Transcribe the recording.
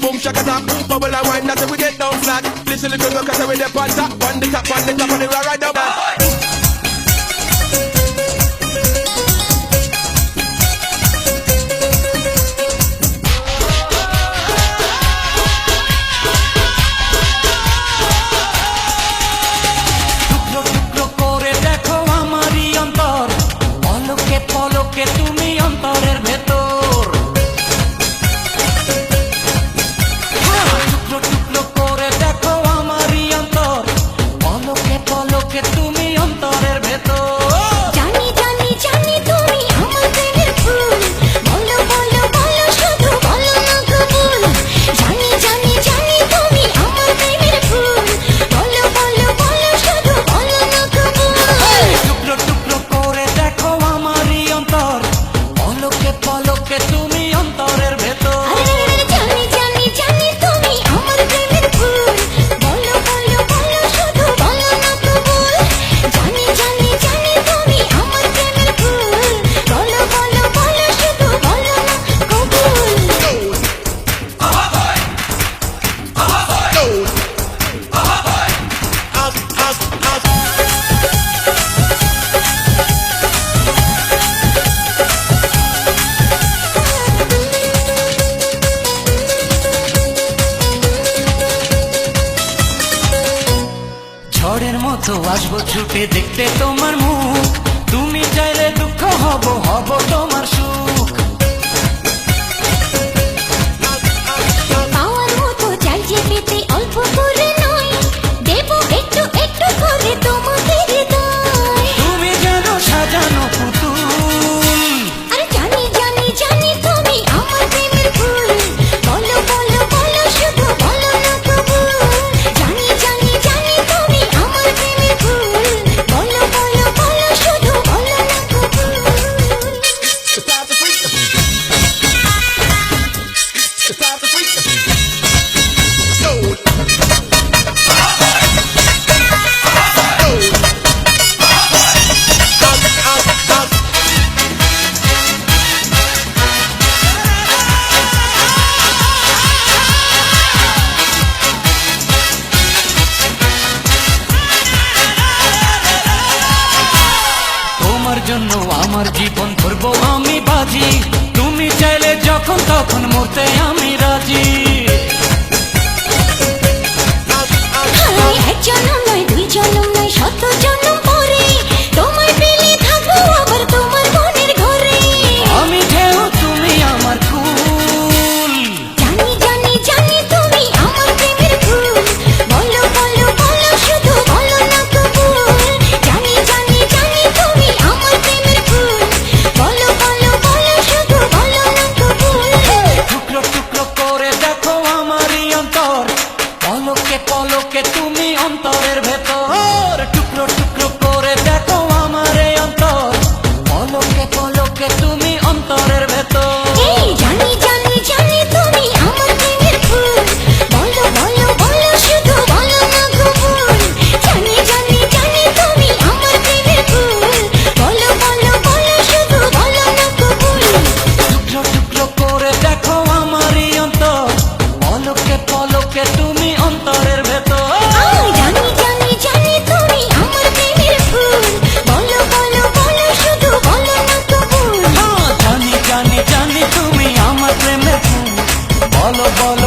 Boom shaka tap, bubble and wine, that's how we get down flat. Listen to the girl, cause I with the pan top, on the top, on the top, on the right up. ঝড়ের মতো আসবো ছুটে দেখতে তোমার মুখ, তুমি চাইলে দুঃখ হব হব তোমার সুখ। পাওয়ার মতো চাইছে পেতে অল্প করে নয়, দেবো একটু একটু করে তোমাকে হৃদয়। তুমি যেন সাজানো পুতুল, আরে জানি জানি জানি তুমি আমার প্রেমের ফুল, বলো বলো বলো শুধু বলো না কবুল। জানি জানি জানি তুমি আমার প্রেমের ফুল, বলো বলো বলো শুধু বলো না কবুল। তোমার জন্য আমার জীবন করবো আমি বাজি, তুমি চাইলে যখন তখন মরতে আমি রাজি। এক জনম নয় দুই জনম নয় শত জনম পরে, তোমায় পেলে থাকবো আবার তোমার মনের ঘরে। আমি ঢেউ তুমি আমার ফুল, জানি জানি জানি তুমি আমার প্রেমের ফুল, বলো বলো বলো শুধু বলো না কবুল। জানি জানি জানি তুমি আমার প্রেমের ফুল, বলো বলো বলো শুধু বলো না কবুল। টুকরো টুকরো করে দেখো আমারই অন্তর, পলকে পলকে তুমি অন্তরের ভেতর। টুকরো টুকরো করে দেখো আমার এই অন্তর, পলকে পলকে তুমি অন্তরের ভেতর। এই জানি জানি জানি তুমি আমার প্রেমের ফুল, বলো বলো বলো শুধু বলো না কবুল। জানি জানি জানি তুমি আমার প্রেমের ফুল, বলো বলো বলো শুধু বলো না কবুল। টুকরো টুকরো করে দেখো আমারই অন্তর, পলকে পলকে তুমি অন্তরের ভেতর। জানি জানি জানি তুমি আমার প্রেমের ফুল, বলো বলো বলো শুধু বলো না কবুল। জানি জানি জানি তুমি আমার প্রেমের ফুল, বলো বলো